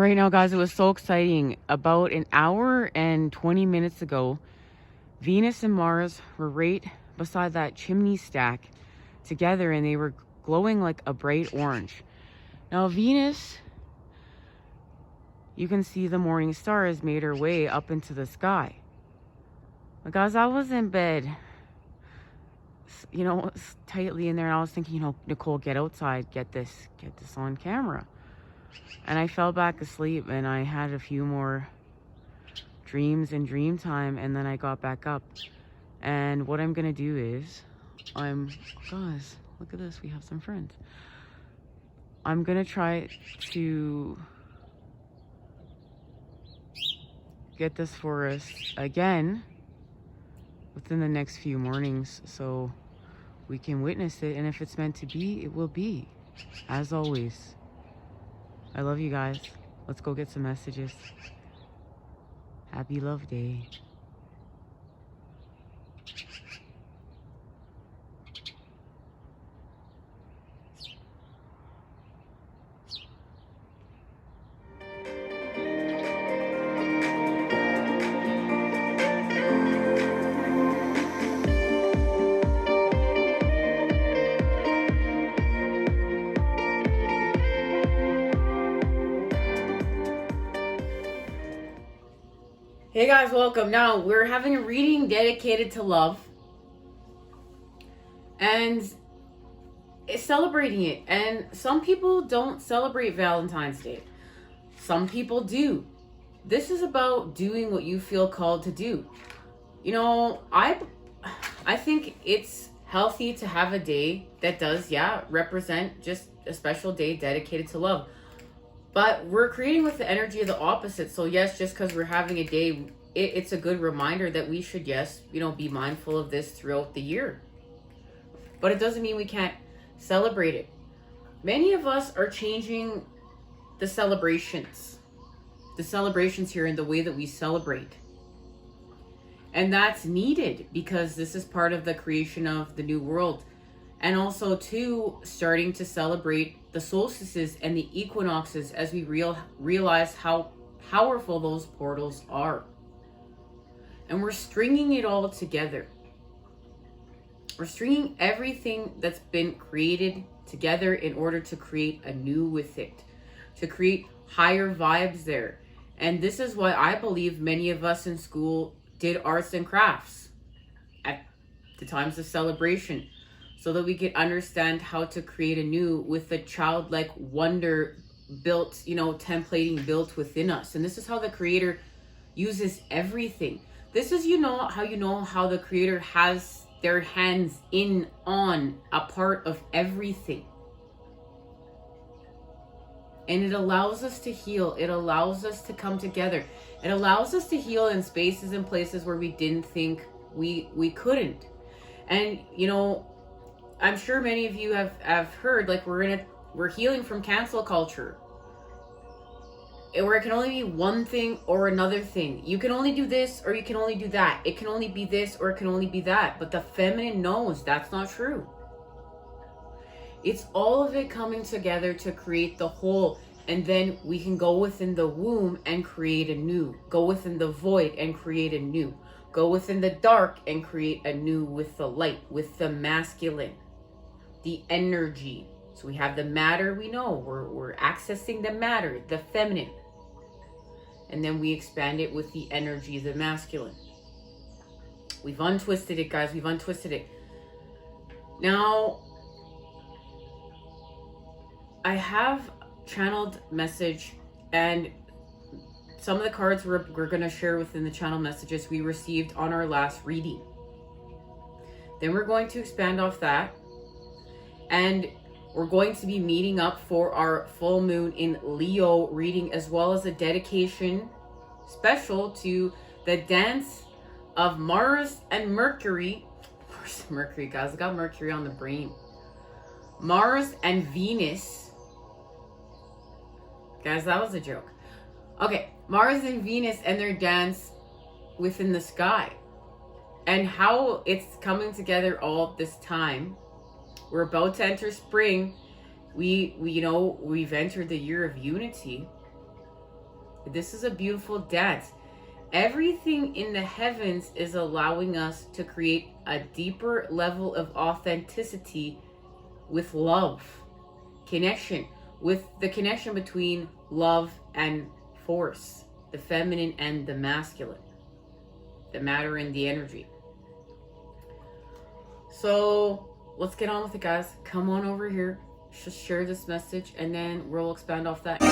right now, guys, it was so exciting. About an hour and 20 minutes ago, Venus and Mars were right beside that chimney stack together, and they were glowing like a bright orange. Now, Venus, you can see the morning star has made her way up into the sky. But guys, I was in bed, tightly in there, and I was thinking, Nicole, get outside, get this on camera. And I fell back asleep, and I had a few more dreams in dream time, and then I got back up. And what I'm gonna do is, guys, look at this, we have some friends. I'm gonna try to get this for us again within the next few mornings, so we can witness it, and if it's meant to be, it will be. As always, I love you guys. Let's go get some messages. Happy Love Day. Hey guys, welcome. Now we're having a reading dedicated to love and celebrating it. And some people don't celebrate Valentine's Day. Some people do. This is about doing what you feel called to do. I think it's healthy to have a day that does, represent just a special day dedicated to love. But we're creating with the energy of the opposite. So yes, just because we're having a day, it's a good reminder that we should, be mindful of this throughout the year. But it doesn't mean we can't celebrate it. Many of us are changing the celebrations here in the way that we celebrate. And that's needed because this is part of the creation of the new world. And also, too, starting to celebrate the solstices and the equinoxes as we realize how powerful those portals are. And we're stringing it all together. We're stringing everything that's been created together in order to create anew with it, to create higher vibes there. And this is why I believe many of us in school did arts and crafts at the times of celebration, so that we could understand how to create anew with the childlike wonder built, templating built within us. And this is how the Creator uses everything. This is, how the Creator has their hands on a part of everything. And it allows us to heal. It allows us to come together. It allows us to heal in spaces and places where we didn't think we couldn't. And, I'm sure many of you have heard, like, we're healing from cancel culture, where it can only be one thing or another thing. You can only do this or you can only do that. It can only be this or it can only be that. But the feminine knows that's not true. It's all of it coming together to create the whole. And then we can go within the womb and create anew. Go within the void and create anew. Go within the dark and create anew with the light, with the masculine, the energy. So we have the matter, we know. We're accessing the matter, the feminine. And then we expand it with the energy, the masculine. We've untwisted it, guys. We've untwisted it. Now, I have channeled message, and some of the cards we're going to share within the channel messages we received on our last reading. Then we're going to expand off that. And we're going to be meeting up for our full moon in Leo reading, as well as a dedication special to the dance of Mars and Mercury. Mars and Mercury, guys. I got Mercury on the brain. Mars and Venus. Guys, that was a joke. Okay, Mars and Venus and their dance within the sky. And how it's coming together all this time. We're about to enter spring. We've entered the year of unity. This is a beautiful dance. Everything in the heavens is allowing us to create a deeper level of authenticity with love, connection, with the connection between love and force, the feminine and the masculine, the matter and the energy. So let's get on with it, guys. Come on over here, just share this message, and then we'll expand off that.